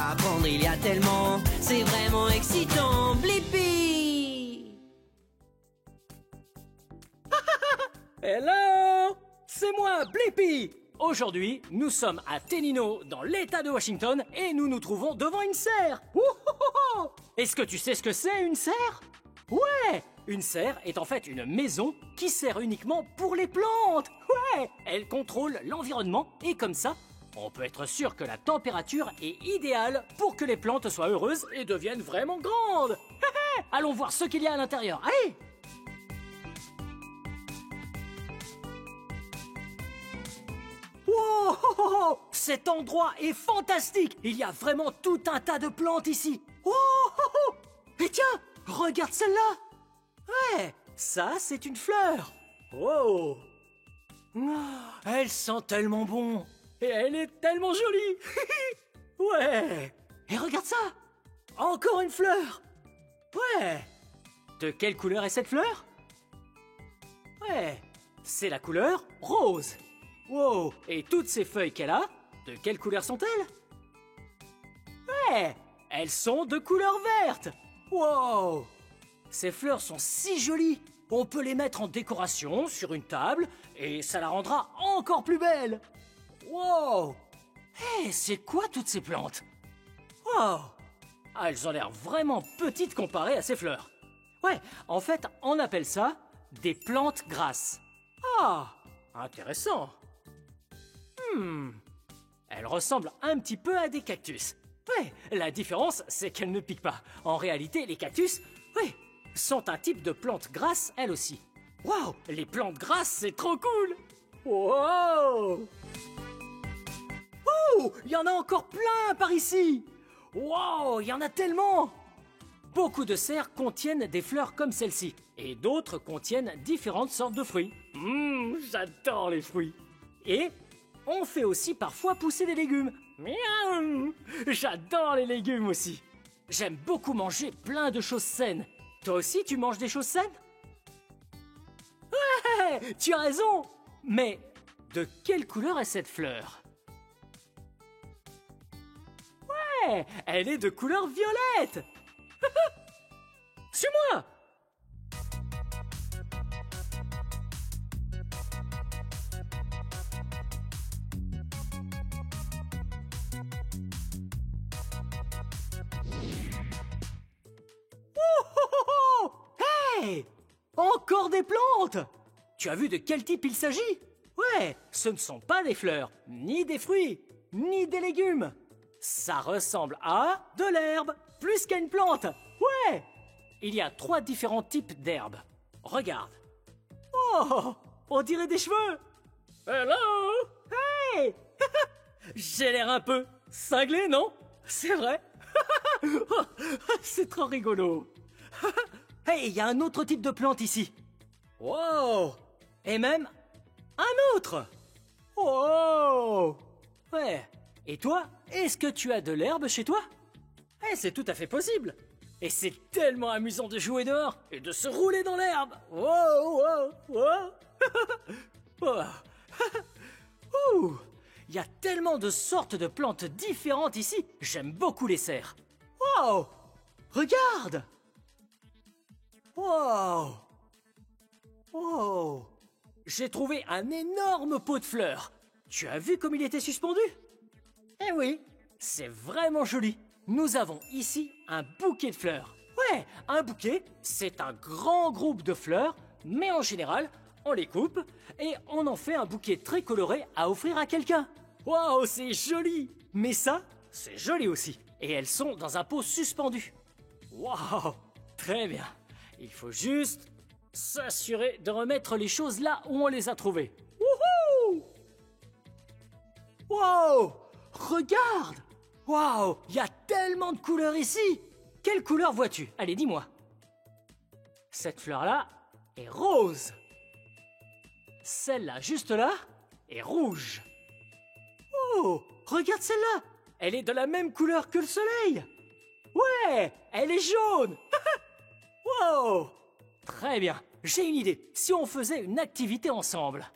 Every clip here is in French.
Apprendre il y a tellement, c'est vraiment excitant. Blippi! Hello! C'est moi, Blippi! Aujourd'hui, nous sommes à Tenino, dans l'État de Washington, et nous nous trouvons devant une serre. Ouhohoho! Est-ce que tu sais ce que c'est, une serre? Ouais! Une serre est en fait une maison qui sert uniquement pour les plantes. Ouais! Elle contrôle l'environnement et comme ça, on peut être sûr que la température est idéale pour que les plantes soient heureuses et deviennent vraiment grandes. Allons voir ce qu'il y a à l'intérieur. Allez! Wow! Cet endroit est fantastique! Il y a vraiment tout un tas de plantes ici. Oh! Et tiens, regarde celle-là! Ouais, ça c'est une fleur. Wow! Elle sent tellement bon. Et elle est tellement jolie. Ouais! Et regarde ça! Encore une fleur. Ouais! De quelle couleur est cette fleur? Ouais, c'est la couleur rose. Wow! Et toutes ces feuilles qu'elle a, de quelle couleur sont-elles? Ouais! Elles sont de couleur verte! Wow! Ces fleurs sont si jolies! On peut les mettre en décoration sur une table et ça la rendra encore plus belle! Wow! Hé, c'est quoi toutes ces plantes? Wow! Ah, elles ont l'air vraiment petites comparées à ces fleurs. Ouais, en fait, on appelle ça des plantes grasses. Ah! Intéressant! Elles ressemblent un petit peu à des cactus. Ouais, la différence, c'est qu'elles ne piquent pas. En réalité, les cactus, ouais, sont un type de plante grasse, elles aussi. Waouh, les plantes grasses, c'est trop cool! Wow! Oh, il y en a encore plein par ici! Wow, il y en a tellement! Beaucoup de serres contiennent des fleurs comme celle-ci, et d'autres contiennent différentes sortes de fruits. J'adore les fruits! Et on fait aussi parfois pousser des légumes. Miaou! J'adore les légumes aussi. J'aime beaucoup manger plein de choses saines. Toi aussi, tu manges des choses saines? Ouais, tu as raison. Mais de quelle couleur est cette fleur? Ouais, elle est de couleur violette. Suis-moi. Hey! Encore des plantes! Tu as vu de quel type il s'agit? Ouais, ce ne sont pas des fleurs, ni des fruits, ni des légumes. Ça ressemble à de l'herbe, plus qu'à une plante. Ouais! Il y a 3 différents types d'herbes. Regarde. Oh! On dirait des cheveux! Hello! Hey! J'ai l'air un peu cinglé, non? C'est vrai? C'est trop rigolo. Hey, il y a un autre type de plante ici. Wow! Et même un autre. Wow! Ouais. Et toi, est-ce que tu as de l'herbe chez toi? Eh, c'est tout à fait possible. Et c'est tellement amusant de jouer dehors et de se rouler dans l'herbe. Wow, wow, wow. Wow. Ouh. Il y a tellement de sortes de plantes différentes ici. J'aime beaucoup les serres. Wow! Regarde! Wow! Wow! J'ai trouvé un énorme pot de fleurs. Tu as vu comme il était suspendu? Eh oui, c'est vraiment joli. Nous avons ici un bouquet de fleurs. Ouais, un bouquet, c'est un grand groupe de fleurs, mais en général, on les coupe et on en fait un bouquet très coloré à offrir à quelqu'un. Wow, c'est joli! Mais ça, c'est joli aussi. Et elles sont dans un pot suspendu. Wow, très bien. Il faut juste s'assurer de remettre les choses là où on les a trouvées. Wouhou! Wow! Regarde! Wow! Il y a tellement de couleurs ici! Quelle couleur vois-tu? Allez, dis-moi. Cette fleur-là est rose. Celle-là, juste là, est rouge. Oh! Regarde celle-là! Elle est de la même couleur que le soleil! Ouais! Elle est jaune! Wow! Très bien, j'ai une idée. Si on faisait une activité ensemble.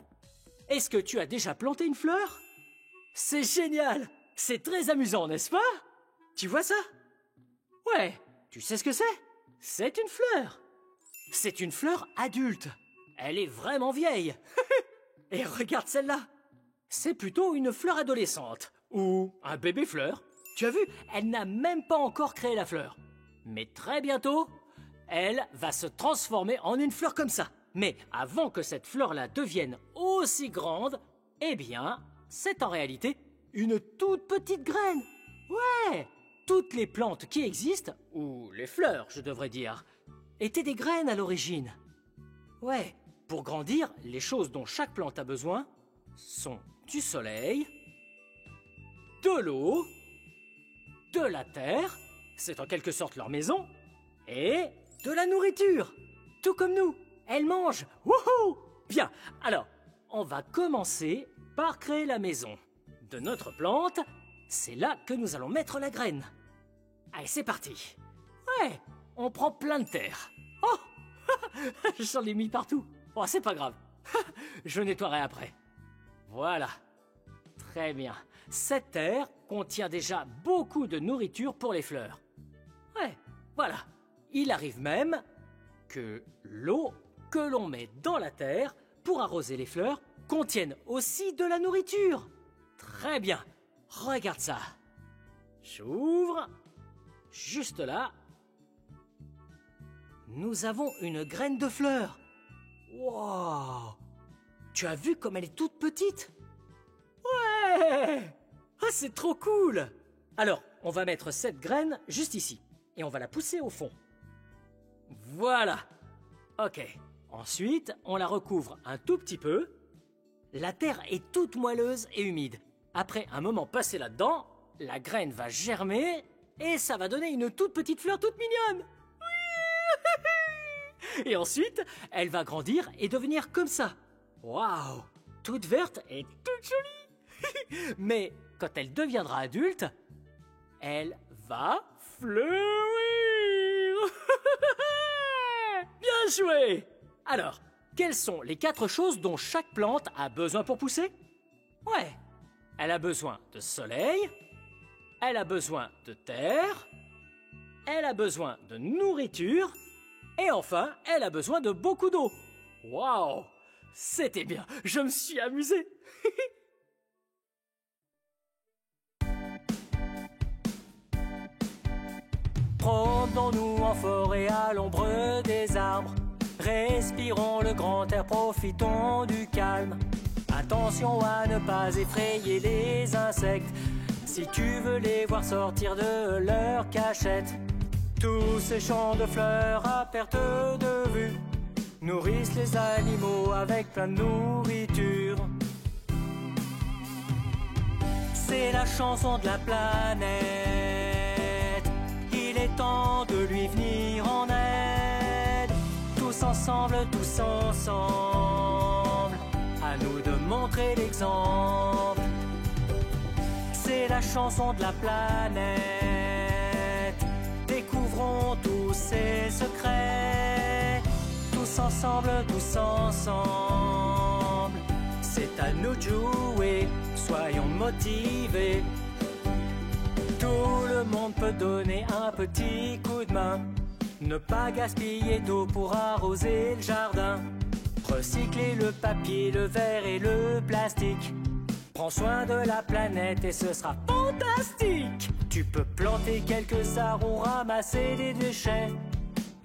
Est-ce que tu as déjà planté une fleur? C'est génial! C'est très amusant, n'est-ce pas? Tu vois ça? Ouais, tu sais ce que c'est? C'est une fleur. C'est une fleur adulte. Elle est vraiment vieille. Et regarde celle-là. C'est plutôt une fleur adolescente. Ou un bébé fleur. Tu as vu, elle n'a même pas encore créé la fleur. Mais très bientôt, elle va se transformer en une fleur comme ça. Mais avant que cette fleur-là devienne aussi grande, eh bien, c'est en réalité une toute petite graine. Ouais, toutes les plantes qui existent, ou les fleurs, je devrais dire, étaient des graines à l'origine. Ouais, pour grandir, les choses dont chaque plante a besoin sont du soleil, de l'eau, de la terre, c'est en quelque sorte leur maison, et de la nourriture, tout comme nous. Elles mangent. Wouhou! Bien, alors, on va commencer par créer la maison de notre plante. C'est là que nous allons mettre la graine. Allez, c'est parti. Ouais, on prend plein de terre. Oh! J'en ai mis partout. Oh, c'est pas grave. Je nettoierai après. Voilà. Très bien. Cette terre contient déjà beaucoup de nourriture pour les fleurs. Ouais, voilà. Il arrive même que l'eau que l'on met dans la terre pour arroser les fleurs contienne aussi de la nourriture. Très bien. Regarde ça. J'ouvre. Juste là. Nous avons une graine de fleur. Wow! Tu as vu comme elle est toute petite? Ouais! Ah, c'est trop cool! Alors, on va mettre cette graine juste ici. Et on va la pousser au fond. Voilà! Ok. Ensuite, on la recouvre un tout petit peu. La terre est toute moelleuse et humide. Après un moment passé là-dedans, la graine va germer et ça va donner une toute petite fleur toute mignonne. Oui. Et ensuite, elle va grandir et devenir comme ça. Waouh! Toute verte et toute jolie. Mais quand elle deviendra adulte, elle va fleurir. Bien joué! Alors, quelles sont les 4 choses dont chaque plante a besoin pour pousser? Ouais, elle a besoin de soleil, elle a besoin de terre, elle a besoin de nourriture, et enfin, elle a besoin de beaucoup d'eau. Waouh! C'était bien, je me suis amusé. Promenons-nous en forêt à l'ombre des arbres. Respirons le grand air, profitons du calme. Attention à ne pas effrayer les insectes. Si tu veux les voir sortir de leur cachette. Tous ces champs de fleurs à perte de vue nourrissent les animaux avec plein de nourriture. C'est la chanson de la planète. Il est temps de lui venir en aide. Tous ensemble, à nous de montrer l'exemple. C'est la chanson de la planète. Découvrons tous ses secrets. Tous ensemble, c'est à nous de jouer, soyons motivés. Tout le monde peut donner un petit coup de main. Ne pas gaspiller d'eau pour arroser le jardin. Recycler le papier, le verre et le plastique. Prends soin de la planète et ce sera fantastique. Tu peux planter quelques arbres ou ramasser des déchets.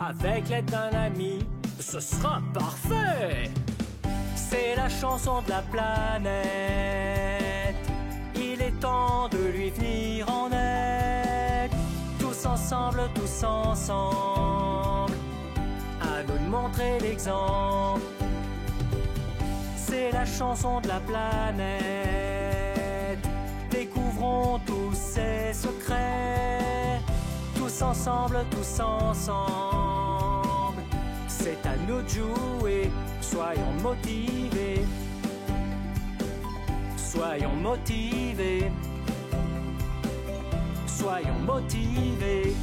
Avec l'aide d'un ami, ce sera parfait. C'est la chanson de la planète. Il est temps de lui venir en aide. Tous ensemble, à nous de montrer l'exemple. C'est la chanson de la planète. Découvrons tous ses secrets. Tous ensemble, c'est à nous de jouer, soyons motivés. Soyons motivés. Soyons motivés.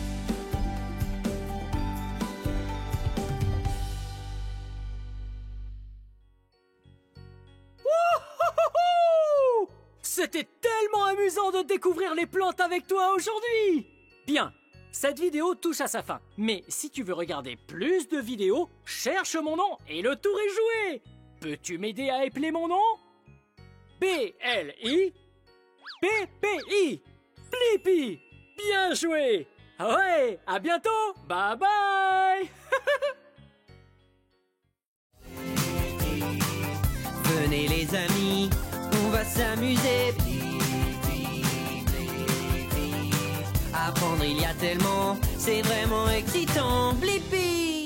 C'était tellement amusant de découvrir les plantes avec toi aujourd'hui! Bien, cette vidéo touche à sa fin. Mais si tu veux regarder plus de vidéos, cherche mon nom et le tour est joué. Peux-tu m'aider à épeler mon nom? B-L-I-P-P-I. Blippi. Bien joué. Ouais, à bientôt. Bye bye. Venez les amis, on va s'amuser. Apprendre il y a tellement, c'est vraiment excitant. Blippi.